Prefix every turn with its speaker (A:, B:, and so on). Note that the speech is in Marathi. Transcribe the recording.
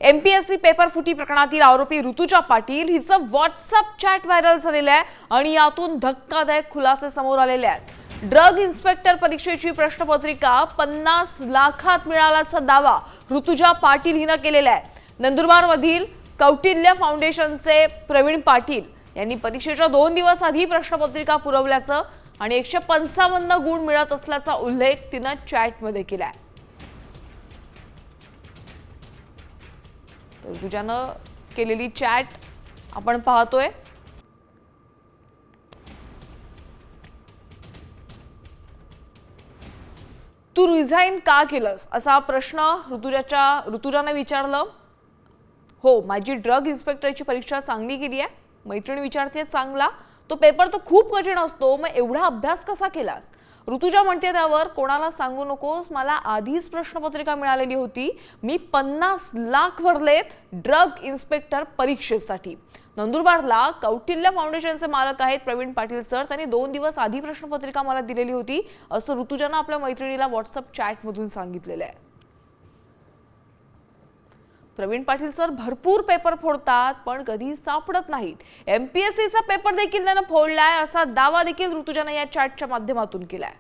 A: एमपीएससी पेपर फुटी प्रकरणातील आरोपी ऋतुजा पाटील हिचं व्हॉट्सअप चॅट व्हायरल झालेलं आहे आणि यातून धक्कादायक खुलासे समोर आलेले आहेत। ड्रग इन्स्पेक्टर परीक्षेची प्रश्नपत्रिका 50 लाखात मिळाल्याचा दावा ऋतुजा पाटील हिनं केलेला आहे। नंदुरबारमधील कौटिल्य फाउंडेशनचे प्रवीण पाटील यांनी परीक्षेच्या 2 दिवस आधी प्रश्नपत्रिका पुरवल्याचं आणि 155 गुण मिळत असल्याचा उल्लेख तिनं चॅटमध्ये केलाय। ऋतुजानं केलेली चॅट आपण पाहतोय। तू रिझाइन का केलंस असा प्रश्न ऋतुजाने विचारलं। हो, माझी ड्रग इन्स्पेक्टरची परीक्षा चांगली गेली आहे। मैत्रिणी विचारते चांगला, तो पेपर तर खूप कठीण असतो, मग एवढा अभ्यास कसा केलास? ऋतुजा म्हणते त्यावर कोणाला सांगू नकोस, मला आधीच प्रश्नपत्रिका मिळालेली होती। मी 50 लाख भरलेत ड्रग इन्स्पेक्टर परीक्षेसाठी। नंदुरबारला कौटिल्य फाउंडेशनचे मालक आहेत प्रवीण पाटील सर, त्यांनी 2 दिवस आधी प्रश्नपत्रिका मला दिलेली होती असं ऋतुजानं आपल्या मैत्रिणीला व्हॉट्सअप चॅटमधून सांगितलेलं आहे। प्रवीण पाटील सर भरपूर पेपर फोडतात पण कधी सापडत नाहीत। एमपीएससीचा पेपर देखील त्यानं फोडलाय असा दावा देखील ऋतुजाने या चॅटच्या माध्यमातून केलाय।